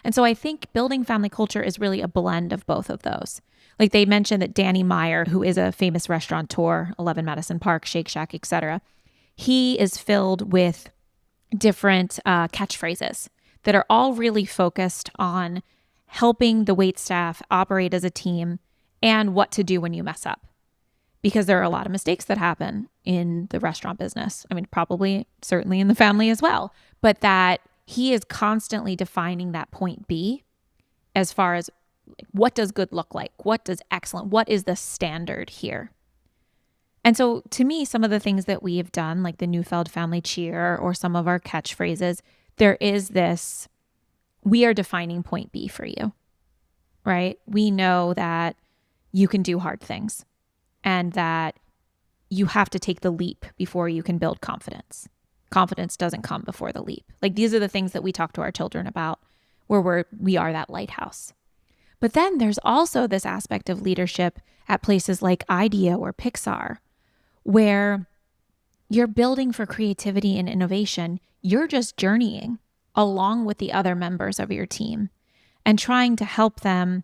Speaker 2: And so I think building family culture is really a blend of both of those. Like they mentioned that Danny Meyer, who is a famous restaurateur, 11 Madison Park, Shake Shack, etc., he is filled with different catchphrases that are all really focused on helping the wait staff operate as a team and what to do when you mess up. Because there are a lot of mistakes that happen in the restaurant business. I mean, probably, certainly in the family as well. But that he is constantly defining that point B as far as what does good look like? What does excellent? What is the standard here? And so to me, some of the things that we have done, like the Neufeld family cheer or some of our catchphrases, there is this, we are defining point B for you, right? We know that you can do hard things and that you have to take the leap before you can build confidence. Confidence doesn't come before the leap. Like these are the things that we talk to our children about where we are that lighthouse. But then there's also this aspect of leadership at places like IDEO or Pixar, where you're building for creativity and innovation. You're just journeying along with the other members of your team and trying to help them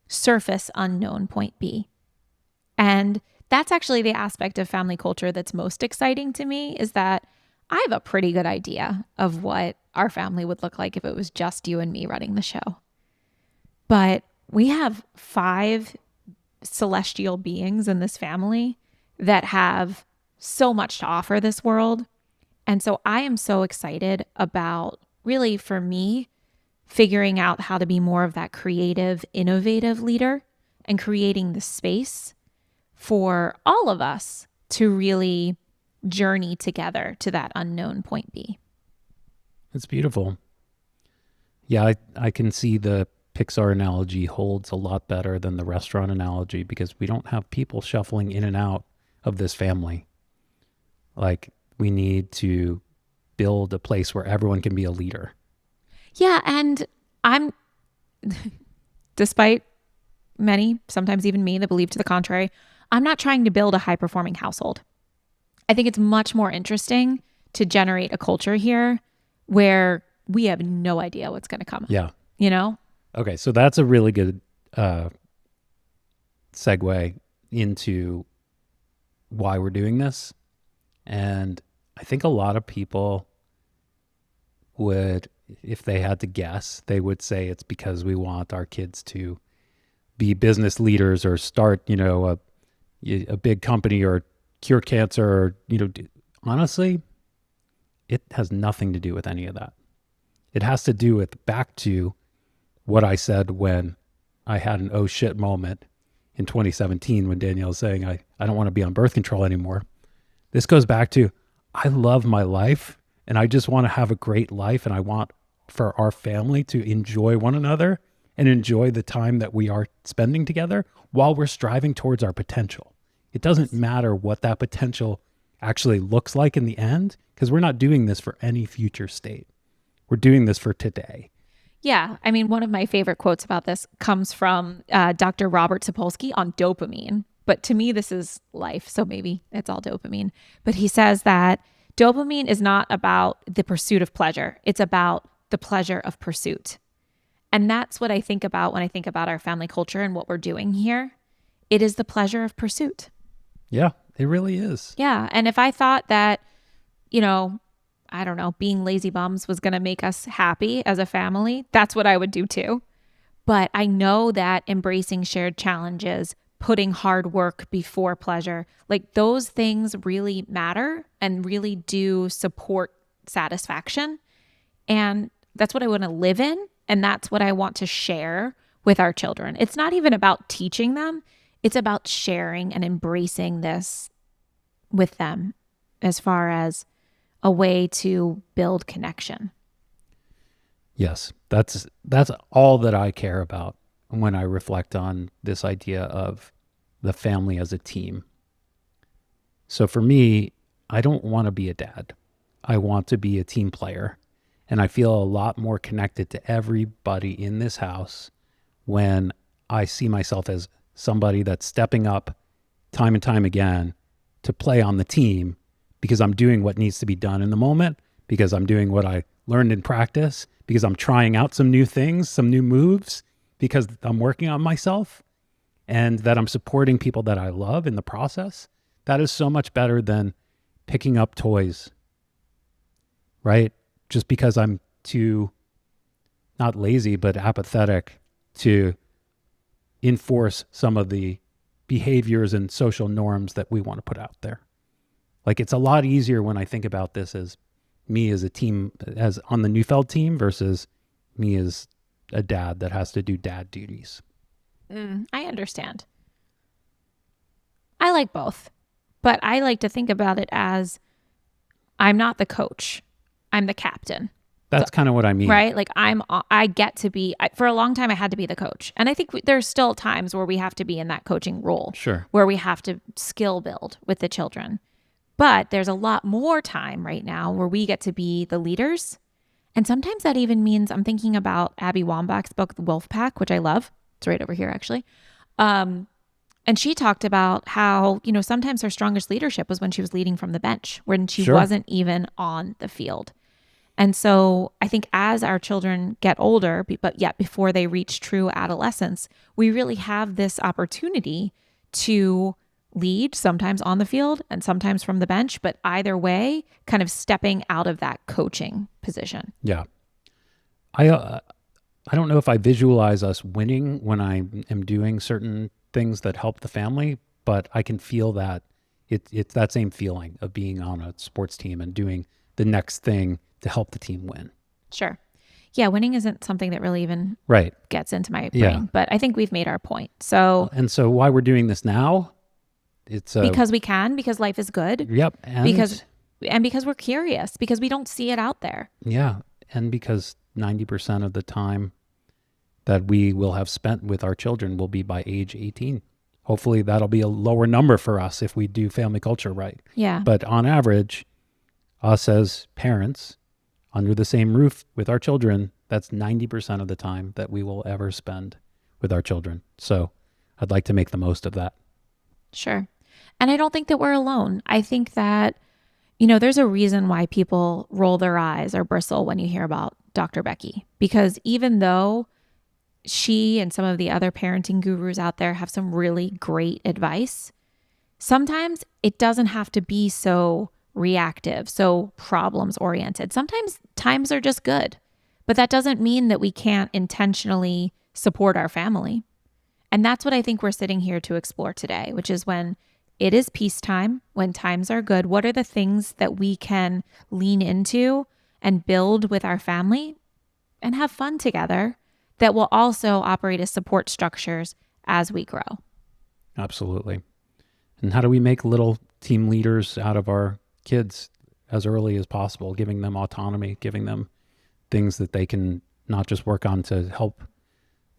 Speaker 2: surface unknown point B. And that's actually the aspect of family culture that's most exciting to me, is that I have a pretty good idea of what our family would look like if it was just you and me running the show. But we have 5 celestial beings in this family that have so much to offer this world. And so I am so excited about, really for me, figuring out how to be more of that creative, innovative leader and creating the space for all of us to really journey together to that unknown point B.
Speaker 1: It's beautiful. Yeah, I can see the Pixar analogy holds a lot better than the restaurant analogy because we don't have people shuffling in and out of this family. Like, we need to build a place where everyone can be a leader.
Speaker 2: Yeah, and I'm, despite many, sometimes even me, that believe to the contrary, I'm not trying to build a high-performing household. I think it's much more interesting to generate a culture here where we have no idea what's going to come.
Speaker 1: Yeah.
Speaker 2: You know?
Speaker 1: Okay, so that's a really good segue into why we're doing this. And I think a lot of people would, if they had to guess, they would say it's because we want our kids to be business leaders or start, a big company or cure cancer or, honestly, it has nothing to do with any of that. It has to do with back to what I said when I had an oh shit moment in 2017 when Danielle was saying, I don't want to be on birth control anymore. This goes back to, I love my life and I just want to have a great life, and I want for our family to enjoy one another and enjoy the time that we are spending together while we're striving towards our potential. It doesn't matter what that potential actually looks like in the end, because we're not doing this for any future state. We're doing this for today.
Speaker 2: Yeah. I mean, one of my favorite quotes about this comes from Dr. Robert Sapolsky on dopamine. But to me, this is life. So maybe it's all dopamine. But he says that dopamine is not about the pursuit of pleasure. It's about the pleasure of pursuit. And that's what I think about when I think about our family culture and what we're doing here, it is the pleasure of pursuit.
Speaker 1: Yeah, it really is.
Speaker 2: Yeah. And if I thought that, you know, I don't know, being lazy bums was going to make us happy as a family, that's what I would do too. But I know that embracing shared challenges, putting hard work before pleasure, like those things really matter and really do support satisfaction. And that's what I want to live in. And that's what I want to share with our children. It's not even about teaching them. It's about sharing and embracing this with them as far as a way to build connection.
Speaker 1: Yes, that's all that I care about when I reflect on this idea of the family as a team. So for me, I don't want to be a dad. I want to be a team player. And I feel a lot more connected to everybody in this house when I see myself as somebody that's stepping up time and time again to play on the team because I'm doing what needs to be done in the moment, because I'm doing what I learned in practice, because I'm trying out some new things, some new moves, because I'm working on myself, and that I'm supporting people that I love in the process. That is so much better than picking up toys, right? Just because I'm too, not lazy, but apathetic to enforce some of the behaviors and social norms that we want to put out there. Like, it's a lot easier when I think about this as me as a team, as on the Neufeld team versus me as a dad that has to do dad duties.
Speaker 2: I understand. I like both, but I like to think about it as I'm not the coach. I'm the captain.
Speaker 1: That's kind of what I mean.
Speaker 2: Right? Like I get to be, for a long time I had to be the coach. And I think there's still times where we have to be in that coaching role.
Speaker 1: Sure.
Speaker 2: Where we have to skill build with the children. But there's a lot more time right now where we get to be the leaders. And sometimes that even means, I'm thinking about Abby Wambach's book, The Wolf Pack, which I love. It's right over here, actually. And she talked about how, sometimes her strongest leadership was when she was leading from the bench, when she wasn't even on the field. And so I think as our children get older, but yet before they reach true adolescence, we really have this opportunity to lead, sometimes on the field and sometimes from the bench, but either way, kind of stepping out of that coaching position.
Speaker 1: Yeah. I don't know if I visualize us winning when I am doing certain things that help the family, but I can feel that it's that same feeling of being on a sports team and doing the next thing to help the team win.
Speaker 2: Sure. Yeah, winning isn't something that really even gets into my brain, but I think we've made our point. So,
Speaker 1: and so why we're doing this now, it's
Speaker 2: because we can, because life is good.
Speaker 1: Yep.
Speaker 2: And because we're curious, because we don't see it out there.
Speaker 1: Yeah. And because 90% of the time that we will have spent with our children will be by age 18. Hopefully that'll be a lower number for us if we do family culture right.
Speaker 2: Yeah.
Speaker 1: But on average, us as parents under the same roof with our children, that's 90% of the time that we will ever spend with our children. So I'd like to make the most of that.
Speaker 2: Sure. And I don't think that we're alone. I think that, there's a reason why people roll their eyes or bristle when you hear about Dr. Becky, because even though she and some of the other parenting gurus out there have some really great advice, sometimes it doesn't have to be so reactive, so problems oriented. Sometimes times are just good, but that doesn't mean that we can't intentionally support our family. And that's what I think we're sitting here to explore today, which is when it is peacetime, when times are good, what are the things that we can lean into and build with our family and have fun together that will also operate as support structures as we grow.
Speaker 1: Absolutely. And how do we make little team leaders out of our kids as early as possible, giving them autonomy, giving them things that they can not just work on to help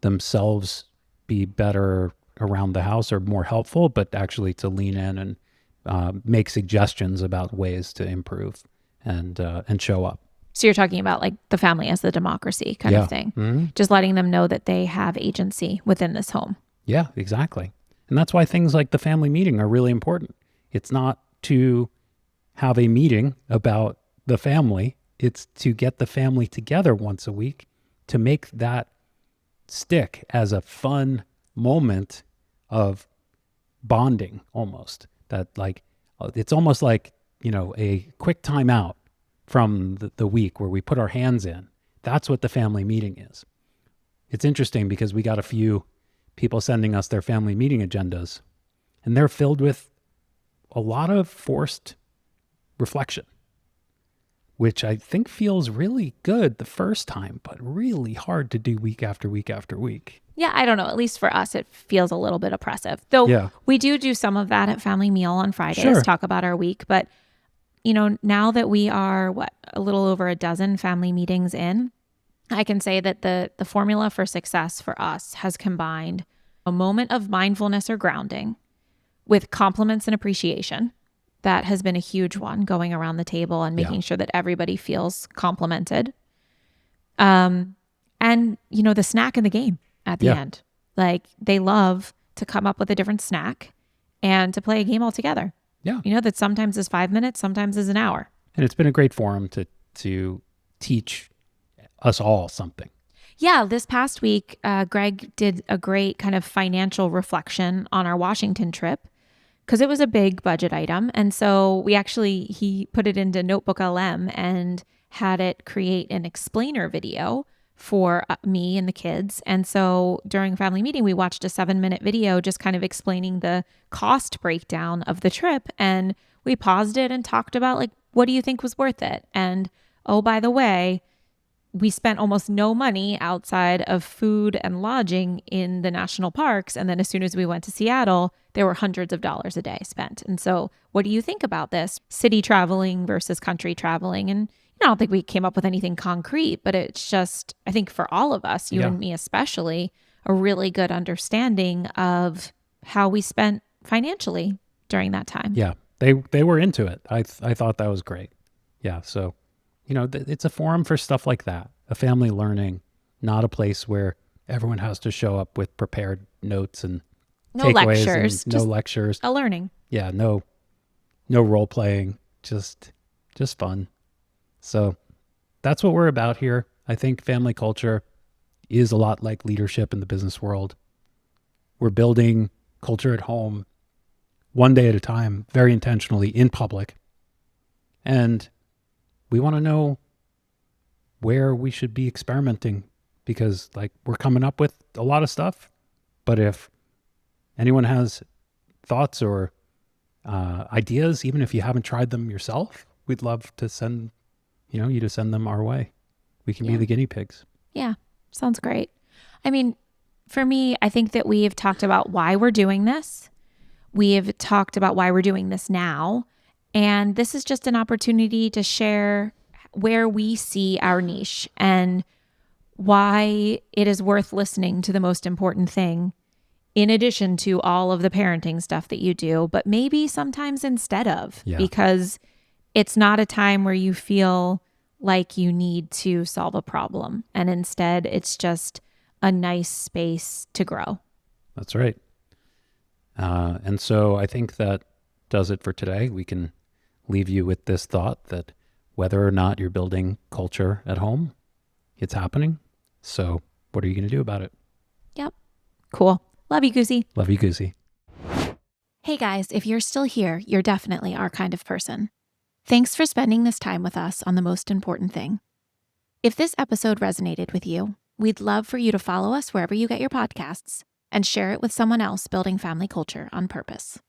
Speaker 1: themselves be better around the house or more helpful, but actually to lean in and make suggestions about ways to improve and show up.
Speaker 2: So you're talking about like the family as the democracy kind of thing, just letting them know that they have agency within this home.
Speaker 1: Yeah, exactly. And that's why things like the family meeting are really important. It's not to have a meeting about the family. It's to get the family together once a week to make that stick as a fun moment of bonding almost. That like, it's almost like, a quick time out from the week where we put our hands in. That's what the family meeting is. It's interesting because we got a few people sending us their family meeting agendas, and they're filled with a lot of forced reflection, which I think feels really good the first time, but really hard to do week after week after week.
Speaker 2: Yeah, I don't know. At least for us, it feels a little bit oppressive. Though we do some of that at Family Meal on Fridays,
Speaker 1: Sure.
Speaker 2: talk about our week. But, now that we are, a little over a dozen family meetings in, I can say that the formula for success for us has combined a moment of mindfulness or grounding with compliments and appreciation. That has been a huge one, going around the table and making sure that everybody feels complimented. And, the snack in the game at the end. Like, they love to come up with a different snack and to play a game all together.
Speaker 1: Yeah.
Speaker 2: That sometimes is 5 minutes, sometimes is an hour.
Speaker 1: And it's been a great forum to teach us all something.
Speaker 2: Yeah, this past week, Greg did a great kind of financial reflection on our Washington trip because it was a big budget item. And so he put it into Notebook LM and had it create an explainer video for me and the kids. And so during family meeting, we watched a 7-minute video just kind of explaining the cost breakdown of the trip. And we paused it and talked about, like, what do you think was worth it? And, oh, by the way, we spent almost no money outside of food and lodging in the national parks. And then as soon as we went to Seattle, there were hundreds of dollars a day spent. And so what do you think about this? City traveling versus country traveling? And I don't think we came up with anything concrete, but it's just, I think for all of us, you and me especially, a really good understanding of how we spent financially during that time.
Speaker 1: Yeah, they were into it. I thought that was great. Yeah, so, it's a forum for stuff like that, a family learning, not a place where everyone has to show up with prepared notes and
Speaker 2: no
Speaker 1: takeaways
Speaker 2: lectures,
Speaker 1: and no lectures.
Speaker 2: A learning.
Speaker 1: Yeah, no role playing, just fun. So that's what we're about here. I think family culture is a lot like leadership in the business world. We're building culture at home one day at a time, very intentionally in public. And we want to know where we should be experimenting because, like, we're coming up with a lot of stuff. But if anyone has thoughts or ideas, even if you haven't tried them yourself, we'd love to send you to send them our way. We can be the guinea pigs.
Speaker 2: Yeah, sounds great. I mean, for me, I think that we've talked about why we're doing this. We've talked about why we're doing this now. And this is just an opportunity to share where we see our niche and why it is worth listening to the most important thing, in addition to all of the parenting stuff that you do, but maybe sometimes instead of, because it's not a time where you feel like you need to solve a problem. And instead, it's just a nice space to grow.
Speaker 1: That's right. And so I think that does it for today. We can leave you with this thought that whether or not you're building culture at home, it's happening. So what are you going to do about it?
Speaker 2: Yep. Cool. Love you, Goosey.
Speaker 1: Love you, Goosey.
Speaker 2: Hey guys, if you're still here, you're definitely our kind of person. Thanks for spending this time with us on the most important thing. If this episode resonated with you, we'd love for you to follow us wherever you get your podcasts and share it with someone else building family culture on purpose.